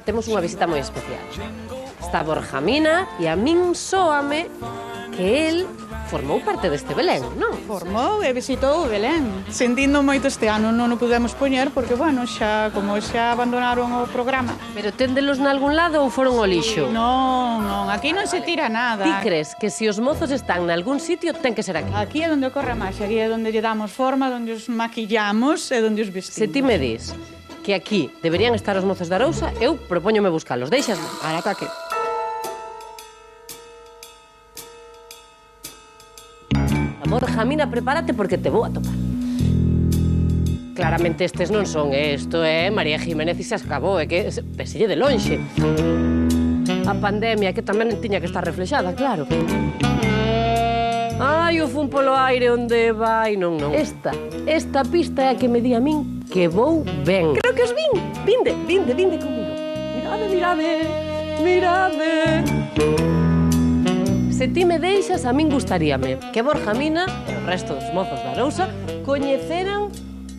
temos unha visita moi especial. Está Borja Mina e a min sóame que el formou parte deste Belén, non? Formou e visitou Belén. Sentindo moito este ano non o pudemos poñer porque, bueno, como xa abandonaron o programa. Pero téndelos nalgún lado ou foron ao lixo? Non, aquí non se tira nada. Ti crees que se os mozos están nalgún sitio ten que ser aquí? Aquí é onde ocorre a máxia, aquí é onde lle damos forma, onde os maquillamos e onde os vestimos. Se ti me dis que aquí deberían estar os mozos da Arousa, eu propóñome buscalos. Deixasme? Ahora ataque. Borja Mina, prepárate porque te vou a topar. Claramente estes non son, isto é María Jiménez e se acabou, é que peselle de lonxe. A pandemia que tamén tiña que estar reflexada, claro. Ai, o fun polo aire onde vai, non. Esta pista é a que me di a min que vou ben. Creo que os vin. Vinde comigo. Mirade. Se ti me deixas, a min gustaríame que Borja Mina e o resto dos mozos da Arousa coñeceran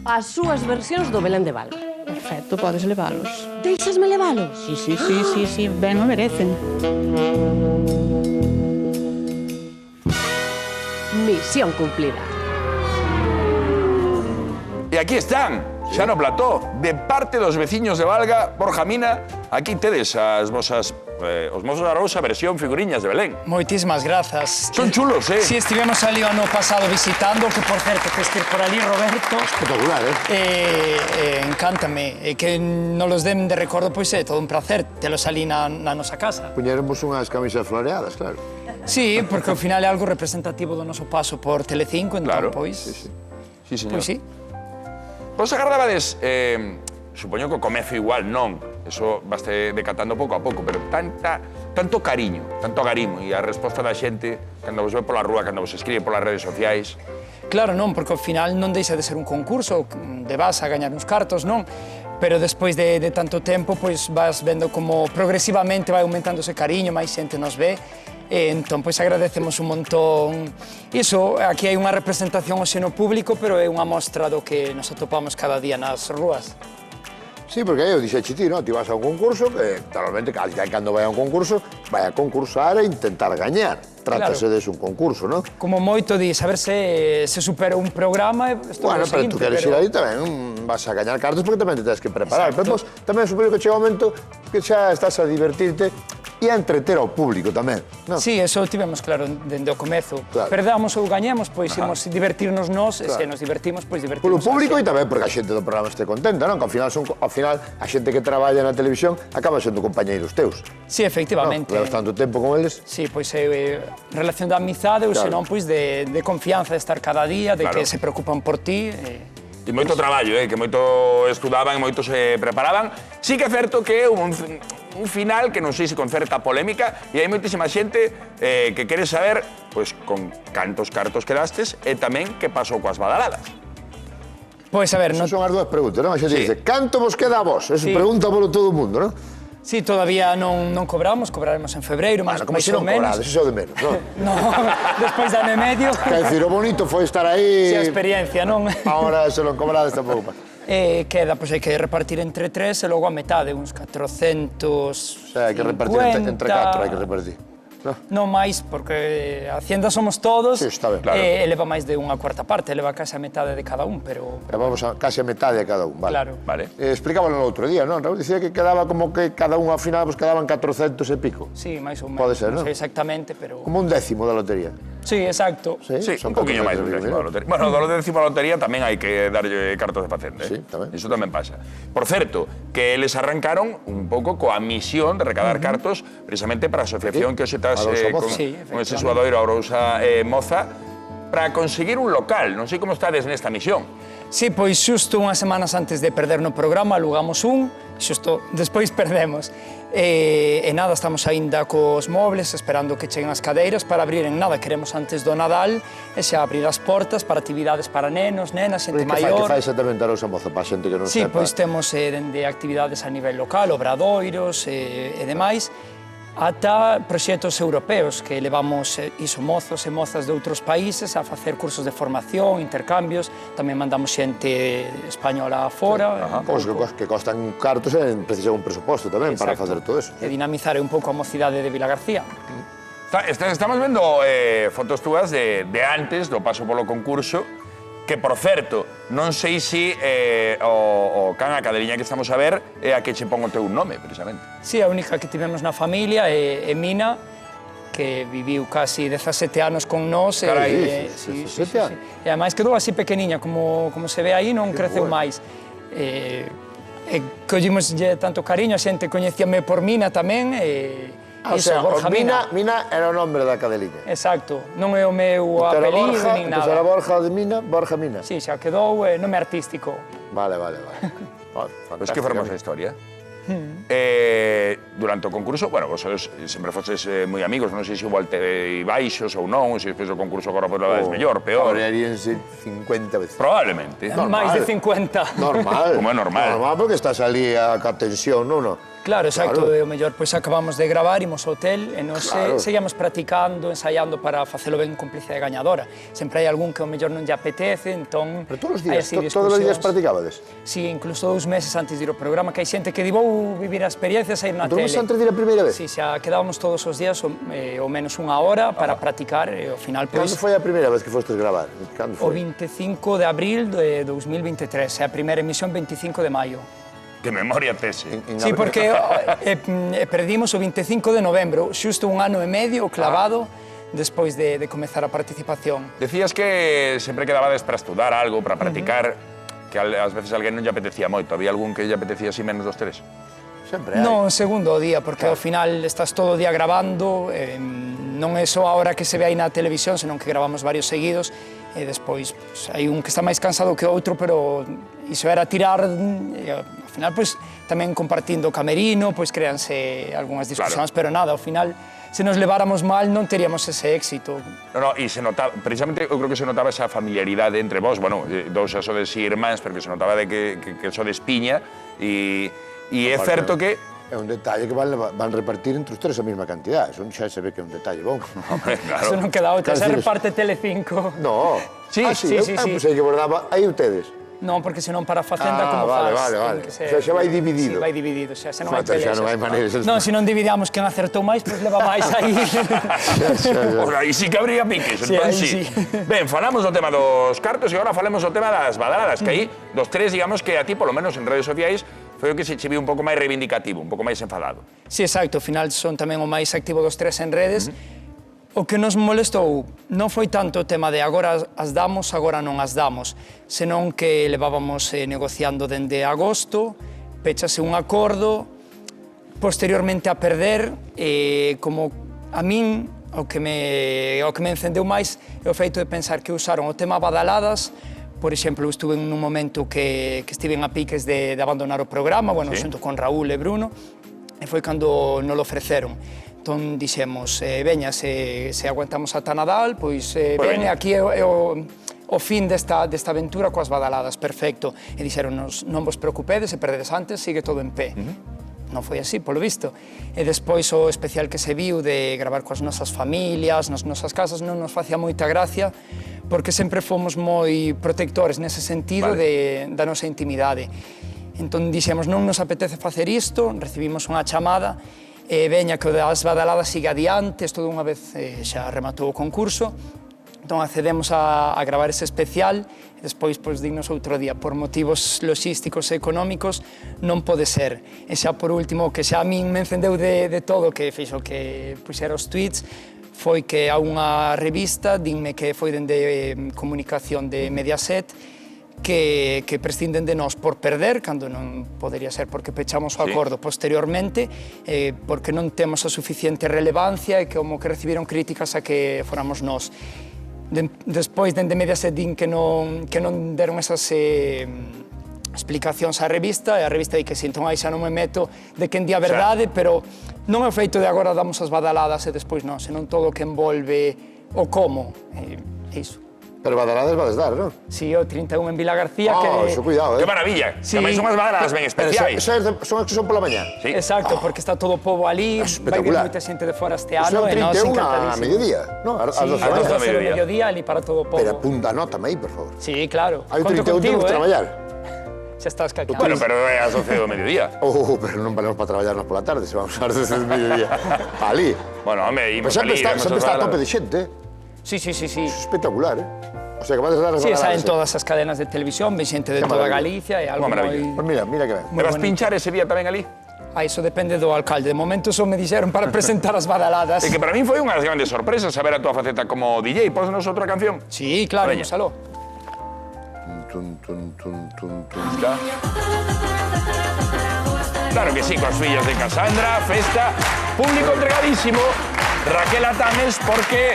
as súas versións do Belén de Valga. Perfecto, podes leválos. Deixasme leválos? Sí, ben o merecen. Misión cumplida. E aquí están, xa no plató, de parte dos veciños de Valga, Borja Mina, aquí tedes os mozos da Arousa versión figuriñas de Belén. Moitísimas grazas. Son chulos, Si estivemos ali o ano pasado visitando, que por certo que estir por ali, Roberto. Espectacular, Encántame. Que non los den de recordo, pois é todo un placer telos ali na nosa casa. Puñeremos unhas camisas floreadas, claro. Sí, porque ao final é algo representativo do noso paso por Telecinco, entón, Claro. pois... Sí, señor. Pois sí. Vos agardabades, supoño que o comezo igual non, eso vaste decatando pouco a pouco, pero tanto cariño, tanto agarimo e a resposta da xente cando vos ve pola rúa, cando vos escribe polas redes sociais. Claro, non, porque ao final non deixa de ser un concurso de vas a gañar uns cartos, non? Pero despois de tanto tempo, pois vas vendo como progresivamente vai aumentando ese cariño, máis xente nos ve. Entón, pois agradecemos un montón. Iso, aquí hai unha representación ao xeno público, pero é unha mostra do que nos atopamos cada día nas rúas. Sí, porque aí eu dixeche ti, non? Ti vas a un concurso, que normalmente cando vai a un concurso, vai a concursar e intentar gañar. Trátase de un concurso, non? Como moito dis, a ver se supera un programa e... Bueno, pero tú queres ir aí tamén, vas a gañar cartos porque tamén te tens que preparar. Pero tamén supoño que chega un momento que xa estás a divertirte e a entreter ao público tamén, non? Sí, eso tivemos claro dende o comezo. Claro. Perdamos ou gañemos, pois imos divertirnos nós, e se nos divertimos, pois divertimos. Polo público e tamén porque a xente do programa este contenta, non? Que ao final a xente que traballa na televisión acaba sendo compañeiros teus. Sí, efectivamente. Levas tanto tempo con eles. Sí, pois é relación de amizade ou senón pois de confianza, de estar cada día, de que se preocupan por ti. E moito traballo, que moito estudaban e moito se preparaban. Sí que é certo que é un final que non sei se con certa polémica e hai moitísima xente que quere saber pois, con cantos cartos quedastes e tamén que pasou coas badaladas. Pois a ver... Son as dúas preguntas, non? A xente dice, canto vos queda a vos? Eso pregunta polo todo o mundo, non? Sí, todavía non cobraremos en febreiro, máis ou menos. Como se non cobrades, iso de menos, non? Non, despois de ano e medio... Quer dicir, o bonito foi estar aí... Si, a experiencia, non? Ahora, se non cobrades, tampouco. Queda, pois hai que repartir entre tres e logo a metade, uns 450... O sea, hai que repartir entre 4, hai que repartir. Non máis, porque a Hacienda somos todos, sí, está ben, claro. Leva máis de unha cuarta parte, leva case a metade de cada un, pero... Levamos case a metade de cada un, vale. Claro. Vale. Explicábalo no outro día, non? Raúl dicía que quedaba como que cada un ao final pues, quedaban 400 e pico. Sí, máis ou menos. Pode ser, non? Non sei exactamente, pero... Como un décimo da lotería. Sí, exacto. Sí, un poquinho máis do décimo da lotería. Bueno, do décimo da lotería tamén hai que darlle cartos de facenda, Sí, tamén. Iso tamén pasa. Por certo, que eles arrancaron un pouco coa misión de recaudar cartos precisamente para a asociación que hoxe estás con ese suadoiro Arousa Moza para conseguir un local. Non sei como estades nesta misión. Sí, pois xusto unhas semanas antes de perder no programa alugamos xusto despois perdemos. E nada, estamos aínda cos mobles esperando que cheguen as cadeiras para abrir en nada. Queremos antes do Nadal e xa abrir as portas para actividades para nenos, nenas, xente maior. Que fai exactamente a Arousa Moza para a xente que non sepa? Sí, pois temos actividades a nivel local, obradoiros e demais. ata proxectos europeos que levamos iso mozos e mozas de outros países a facer cursos de formación, intercambios, tamén mandamos xente española fora. Cousas que costan cartos e precisam un presuposto tamén para facer todo eso. E dinamizar un pouco a mocidade de Vilagarcía. Estamos vendo fotos túas de antes do paso polo concurso, que, por certo, non sei se o can a cadeliña que estamos a ver é a que che pon o teu nome, precisamente. Sí, a única que tivemos na familia é Mina, que viviu casi 17 anos con nós. Carai, 17 anos. E ademais quedou así pequeniña, como se ve aí, non creceu máis. Collimoslle tanto cariño, a xente coñecíame por Mina tamén, O sea, Mina era o nombre da cadeliña. Exacto, non é o meu apelido nin nada. Entón era Borja de Mina, Borja Mina. Sí, xa quedou nome artístico. Vale. Pois que fermosa historia. Durante o concurso, bueno, vos sempre fostes moi amigos, non sei se hubo alte baixos ou non, se despois do concurso agora pois levades mellor, peor. Habríanse 50 veces. Probablemente. Máis de 50. Normal. Como é normal. Normal porque estás ali a tensión, non? Claro, exacto, e o mellor, pois acabamos de gravar, imos ao hotel e nos seguíamos practicando, ensaiando para facelo ben cúmplice e gañadora. Sempre hai algún que o mellor non lle apetece, entón... Pero todos os días practicabades? Sí, incluso 2 meses antes de ir ao programa, que hai xente que di vou vivir a experiencia e sair na tele. Entón, antes de ir a primeira vez? Sí, xa quedábamos todos os días o menos unha hora para practicar e ao final, pois... Cando foi a primeira vez que fostes gravar? O 25 de abril de 2023, e a primeira emisión 25 de maio. Que memoria tese. Sí, porque perdimos o 25 de novembro, xusto un ano e medio clavado despois de comezar a participación. Decías que sempre quedabades para estudar algo, para practicar, que ás veces alguén non lle apetecía moito. Había algún que lle apetecía así menos dos tres? Sempre hai. Non, segundo o día, porque ao final estás todo o día grabando, non é só a hora que se ve aí na televisión, senón que gravamos varios seguidos, e despois hai un que está máis cansado que outro, pero iso era tirar, e ao final pois tamén compartindo o camerino, pois créanse algunhas discusións, pero nada, ao final se nos leváramos mal non teríamos ese éxito. No, e se notaba, precisamente eu creo que se notaba esa familiaridade entre vós, bueno, dous xa sodes irmáns, pero que se notaba de que sodes piña, e é certo que... É un detalle que van repartir entre os tres a mesma cantidad. Eso xa se ve que é un detalle bon. Claro. Eso non queda outra, se reparte Telecinco. No. Sí. Pensei que bordaba aí ustedes. Non, porque senón para a Facenda como faz. Vale. O sea, xa vai dividido. Sí, vai dividido, xa non hai Xa peleas. non hai maneira. Non, se non dividiamos quen acertou máis, pois leva máis aí. Ora, aí sí que habría piques, Sí, entón aí sí. sí. Ben, falamos do tema dos cartos e agora falemos do tema das badaladas, que aí, dos tres, digamos que a ti, polo menos en redes sociais, foi o que se che viu un pouco máis reivindicativo, un pouco máis enfadado. Sí, exacto, ao final son tamén o máis activo dos tres en redes. O que nos molestou non foi tanto o tema de agora as damos, agora non as damos, senón que levábamos negociando dende agosto, pechase un acordo, posteriormente a perder, como a min o que me encendeu máis é o feito de pensar que usaron o tema badaladas. Por exemplo, estuve nun momento que estiven a piques de abandonar o programa, bueno, xunto con Raúl e Bruno, e foi cando nos lo ofreceron. Entón, dixemos, veña, se aguantamos ata Nadal, pois veña, aquí é o fin desta aventura coas badaladas, perfecto. E dixeronnos, non vos preocupedes, se perdedes antes, sigue todo en pé. Non foi así, polo visto. E despois o especial que se viu de gravar coas nosas familias, nas nosas casas, non nos facía moita gracia, porque sempre fomos moi protectores nese sentido da nosa intimidade. Entón dixemos, non nos apetece facer isto, recibimos unha chamada, e veña que o das badaladas siga adiante, isto dunha vez xa rematou o concurso, entón accedemos a gravar ese especial, e despois, pois, dignos outro día, por motivos logísticos e económicos, non pode ser. E xa por último, que xa a min me encendeu de todo, que fixo que puxera os tweets, foi que a unha revista, dinme que foi dende comunicación de Mediaset, que prescinden de nós por perder, cando non podería ser porque pechamos o acordo posteriormente, porque non temos a suficiente relevancia e como que recibiron críticas a que fóramos nós. Despois, dende Mediaset, din que non deron esas explicacións á revista, e a revista di que si, entón aí xa non me meto de quen di a verdade, pero non é o feito de agora damos as badaladas e despois non, senón todo o que envolve o como, é iso. Pero badaladas vas dar, non? Sí, o 31 en Vila García, Eso, cuidado, Que maravilla. Sí. Tamén son as badaladas ben especiais. Son as que son pola mañá. Sí. Exacto, porque está todo o pobo ali, vai vir espectacular. moita xente de fora este Son ano, e nós 31 a encantadísimos. mediodía, non? Ás Sí, 12 a horas. las 12 do mediodía. mediodía ali para todo o pobo. Pero apunta, anótame aí, por favor. Sí, claro. Hai Conto 31 contigo, temos que traballar. Xa estás calcado. Bueno, pero é as 12 do mediodía. Pero non valemos para traballarnos pola tarde, se vamos ás 12 do mediodía. Ali. Bueno, home, Pois imos sempre ali, está a tope de xente, Sí, sí, sí, sí. espectacular, O sea, que vas a dar as Sí, badaladas. saen todas as cadenas de televisión, ven xente de Qué toda maravilla. Galicia, é algo Unha maravilla. moi... Pois mira que ben. E vas pinchar ese día tamén ali? Iso depende do alcalde. De momento só me dixeron para presentar as badaladas. E que para mí foi unha das grandes sorpresas saber a tua faceta como DJ. Pósnos outra canción? Sí, claro, Veña. úsalo. Está. Claro que sí, coas fillas de Casandra, festa, público entregadísimo, Raquel Atames, porque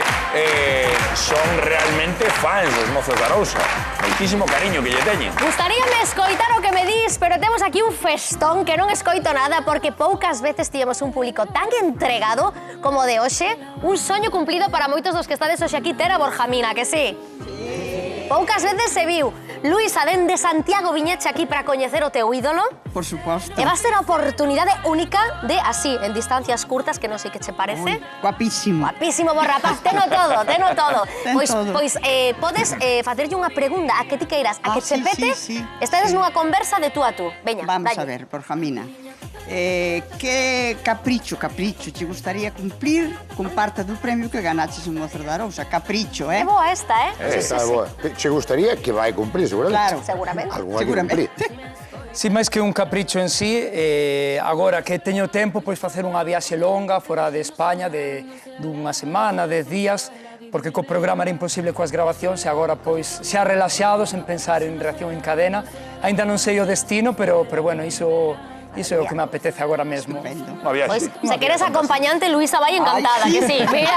son realmente fans dos mozos da Arousa. Moitísimo cariño que lle teñen. Gustaríame escoitar o que me dis, pero temos aquí un festón que non escoito nada porque poucas veces tivemos un público tan entregado como de hoxe. Un soño cumplido para moitos dos que estades hoxe aquí ter a Borja Mina, que sí? Poucas veces se viu. Luisa, dende Santiago viñeche aquí para coñecer o teu ídolo. Por suposto. E vas ter a oportunidade única de, así, en distancias curtas, que non sei que che parece. Guapísimo. Guapísimo, bo rapaz, teno todo, teno todo. Ten todo. Pois podes facerlle unha pregunta a que ti queiras, a que che sí, pete. sí, sí. Estades nunha conversa de tú a tú. Veña, Vamos dalle. a ver, Borja Mina. Que capricho te gustaría cumplir con parte do premio que ganaches en Mozos da Arousa? Capricho, É boa esta, Está boa. Che gustaría que vai cumprir, seguramente. Claro. Seguramente. Algún hai que Seguramente. cumplir. Si máis que un capricho en sí, agora que teño tempo, pois facer unha viaxe longa fora de España dunha semana, 10 días, porque co programa era imposible coas grabacións e agora pois xa relaxados en pensar en reacción en cadena. Ainda non sei o destino, pero bueno, iso é o que me apetece agora mesmo. Unha viaxe. Pois, se queres acompañante, Luisa vai encantada, que sí. Mira,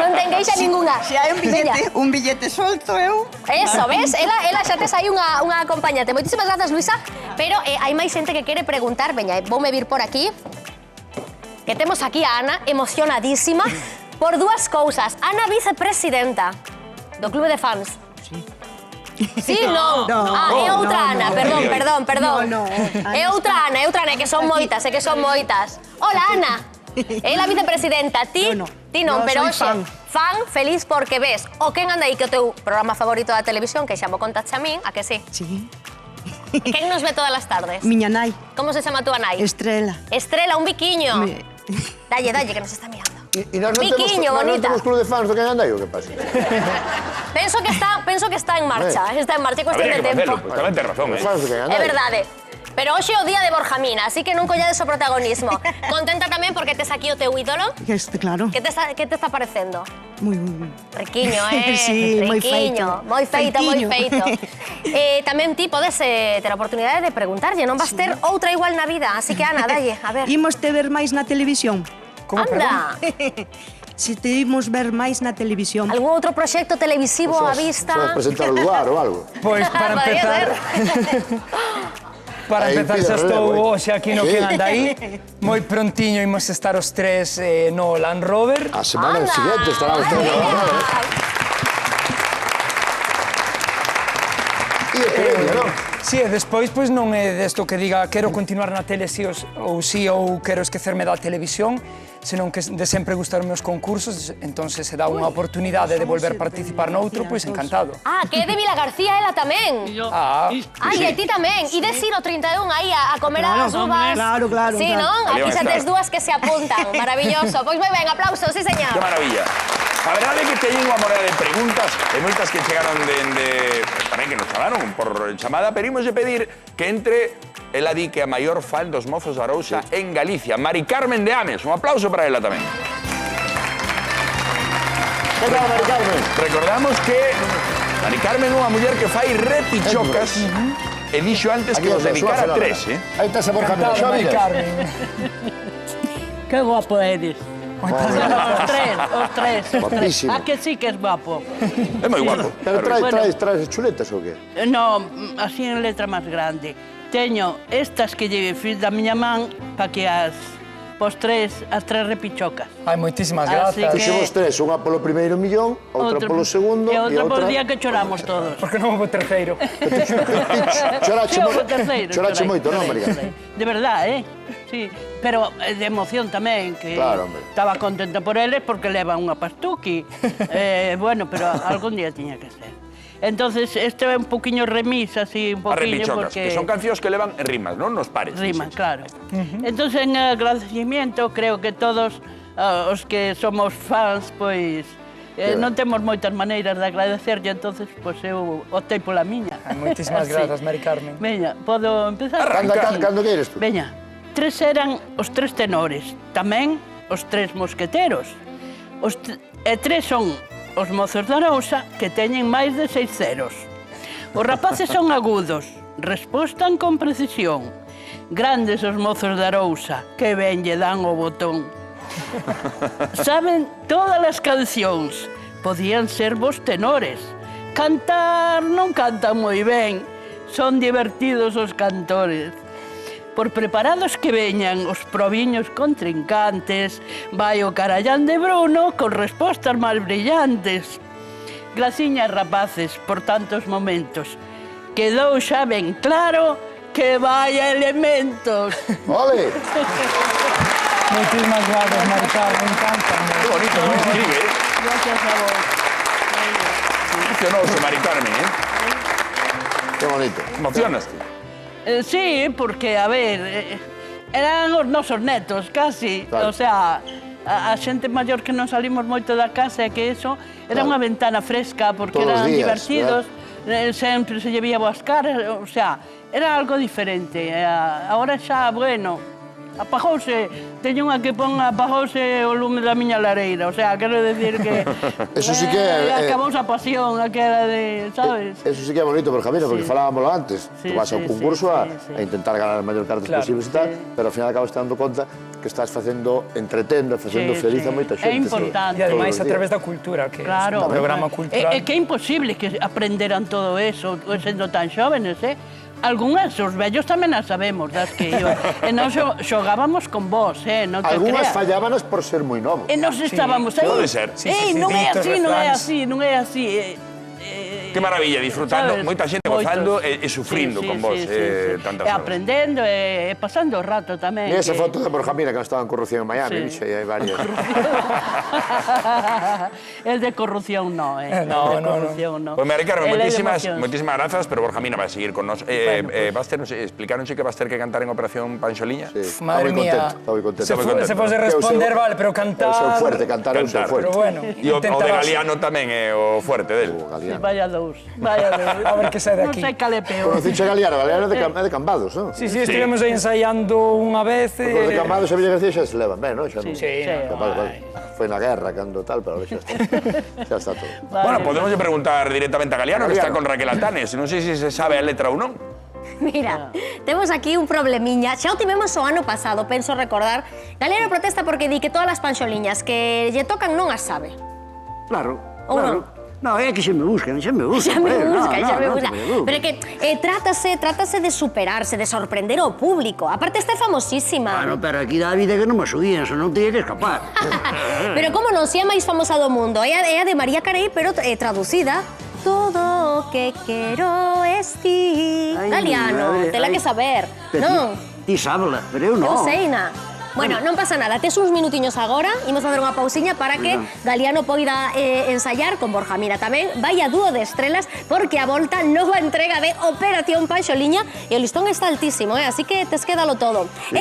non ten queixa ninguna. Se hai Veña. un billete solto, eu... Eso, ves? Ela xa tes aí unha acompañante. Moitísimas grazas, Luisa, pero hai máis xente que quere preguntar. Veña, voume vir por aquí. Que temos aquí a Ana, emocionadísima, por dúas cousas. Ana, vicepresidenta do Clube de Fans. Sí, non? No, É outra Ana, no. perdón. No, É outra Ana, que son moitas, que son moitas. Hola, Ana. É a vicepresidenta, ti No, no. non, Yo pero soy hoxe, fan, feliz porque ves o quen anda aí que o teu programa favorito da televisión, que xa mo contaxe a min, a que sí? Sí. Quen nos ve todas as tardes? Miña nai, Como se chama túa nai? Estrela. Estrela, un biquiño. Me- Dalle, que nos está mirando. E nós non Biquiño, temos, bonita. club de fans do Quen anda aí, o que pasa? Penso que está en marcha, é cuestión Habría de que tempo. facelo, pois tamén tes razón, Os fans do Quen anda É aí. verdade. Pero hoxe é o día de Borja Mina, así que non collades o protagonismo. Contenta tamén porque tes aquí o teu ídolo. Claro. Que te está parecendo? Muy. Riquiño, Sí, moi Riquiño. feito. Moi feito, moi Feitiño. feito. Tamén ti podes ter a oportunidade de preguntarlle, non vas ter outra igual na vida, así que Ana, dalle, a ver. Imos te ver máis na televisión. Como, Anda, Se te imos ver máis na televisión. algún outro proxecto televisivo á vista? Vas presentar o lugar ou algo. Pois para Podría empezar, para Aí empezar pide xa estou relevo, hoxe aquí no Sí. Quen anda aí. Moi prontiño imos estar os tres no Land Rover. A semana Anda. siguiente estará usted Ay, no lugar, E o premio, non? Si, e despois pois non é desto que diga quero continuar na tele si ou si ou quero esquecerme da televisión, senón que de sempre gustar meus concursos, entonces se dá unha oportunidade de volver a participar noutro, pois encantado. Ah, que é de Vila García ela tamén. Ah, Ai, e ti tamén. E des ir o 31 aí a comer Claro, as uvas. claro, Sí, claro. non? Ali Aquí van a xa estar. tes dúas que se apuntan. Maravilloso. Pois moi ben, aplausos, sí, señor. Que maravilla. A verdade é que teñen unha moneda de preguntas e moitas que chegaron tamén que nos chamaron por chamada, pero imos de pedir que entre ela di que a maior fan dos mozos da Arousa en Galicia, Mari Carmen de Ames. Un aplauso para ela tamén. Que tal, Mari Carmen? Recordamos que Mari Carmen é unha muller que fai repichocas e dixo antes que os dedicara a tres, Aí está esa Borja Mina, encantado, xa Mari vides? Carmen. Qué guapo eres. Os tres. Guapísimo. A que sí que es guapo. É moi guapo. Pero Bueno. traes chuletas ou que? No, así en letra máis grande. Teño estas que lle fiz da miña man para que as as tres repichocas. Ai, moitísimas Así grazas. que- Fixemos tres, unha polo primeiro millón, outra polo segundo e outra polo outra... día que choramos todos. Porque non houve terceiro. Chorache Sí, moito, o terceiro, chorache chorei, moito, non, chorei, María? chorei. De verdade, Sí, pero de emoción tamén, que Claro, hombre. estaba contenta por eles porque levan unha pastuqui. Bueno, pero algún día tiña que ser. Entonces, este é un poquinho remis, así, un As poquinho, repichocas, porque... que son cancións que levan rimas, non nos pares. Rima, claro. Entonces, en agradecimiento, creo que todos os que somos fans, pois, non temos moitas maneiras de agradecerlle, entonces, pois, eu optei pola miña. Ai, moitísimas Así. grazas, Mari Carmen. Veña, podo empezar? Cando queres tú? Veña, tres eran os tres tenores, tamén os tres mosqueteros. E tres son os mozos da Arousa, que teñen máis de 6 ceros. Os rapaces son agudos, respostan con precisión. Grandes os mozos da Arousa, que ben lle dan o botón. Saben todas as cancións, podían ser vos tenores. Cantar non cantan moi ben, son divertidos os cantores. Por preparados que veñan os proviños contrincantes, vai o Carallán de Bruno con respostas máis brillantes. Graciñas, rapaces, por tantos momentos. Quedou xa ben claro que vai a elementos. Ole! Moitísimas grazas, Mari Carmen, encanta. Que bonito, non escribe, Gracias a vos. Emocionoso, Mari Carmen, Que bonito. Emocionaste. Sí, porque, a ver, eran os nosos netos, casi. Claro. O sea, a xente maior que non salimos moito da casa e que eso era Claro. unha ventana fresca porque Todos os eran días, divertidos, sempre se lle vía boas caras, o sea, era algo diferente. Agora xa, bueno, apagouse, teño unha que pon apagouse o lume da miña lareira, o sea, quero decir que Eso sí que acabouse a pasión aquela de, sabes? Eso sí que é bonito, Benjamina, porque falábamoslo antes. Sí, Tú vas ao sí, concurso sí, sí, sí. a intentar ganar as maior cartas Claro, posibles e tal, pero ao final acabas te dando conta que estás facendo, entretendo, facendo feliz a moita xente. É importante. E ademais Todos os a través días. da cultura, que Claro. é un programa cultural. É que é imposible que aprenderan todo eso sendo tan xóvenes, Algúnas, os vellos tamén as sabemos, das que iban. E nós xogábamos con vos, non te Algúnas creas. fallábanas por ser moi novos. E nós estábamos aí. Pode ser. Sí, sí, sí, non é ditos, así, non é refráns. así, non é así. Que maravilla, disfrutando, Sabes? moita xente Moitos. gozando e sufrindo con vos tantas E horas. aprendendo e pasando o rato tamén. E esa que- foto de Benjamina que estaba en corrupción en Miami, Sí. bicho, e hai varias. El de corrupción no, No, El de no, corrupción no. Pues Mari Carmen, El é de moitísimas emocións. grazas, pero Borjamina vai seguir con nos. Bueno, pues. Vas ter, explicaronche que vas ter que cantar en Operación Panxoliña? Sí, está Madre moi mía. contento, está moi contento. Se foi- Se fose Que eu responder, sou- vale, pero Eu cantar... sou fuerte, cantar eu sou Cantar. fuerte. Pero bueno, E o de intentarás. Galeano tamén é o fuerte del. O Sí, Galeano. vaya dous, vaya dous. A ver que sae de aquí. Non sei cal é peor. Conociche a Galeano, Galeano é de Cambados, non? Sí, sí, estivemos aí ensaiando unha vez Porque os de e... Cambados e Villa García xa se levan ben, non? Xa non. Sí, Vale. Foi na guerra cando tal, pero xa está. Xa está todo. Bueno, podemos preguntar directamente a Galeano, que está Galeano. con Raquel Altanes. Non sei se se sabe a letra ou non. Mira, temos aquí un problemiña. Xa o tivemos o ano pasado, penso recordar. Galeano protesta porque di que todas as panxoliñas que lle tocan non as sabe. Claro, Ou claro. No, é que xa me buscan, xa me buscan. Xa me pues, busca, xa me no, busca. te preocupes. Pero é que trátase de superarse, de sorprender ao público. Aparte, está famosísima. Bueno, pero aquí da vida que non me subían, se non teña que escapar. Pero como non, si é a máis famosa do mundo. É a de María Carey, pero traducida. Todo o que quero es ti. Ai, Galeano, ai, tela ai. que saber. Pero Non? Ti sábela, pero eu non. Eu sei, na. Bueno, non pasa nada, tes uns minutiños agora, imos facer unha pausiña para que Galeano poida ensayar con Borjamina tamén. Vai a dúo de estrelas porque a volta nova entrega de Operación Panxoliña e o listón está altísimo, así que tes que dalo todo.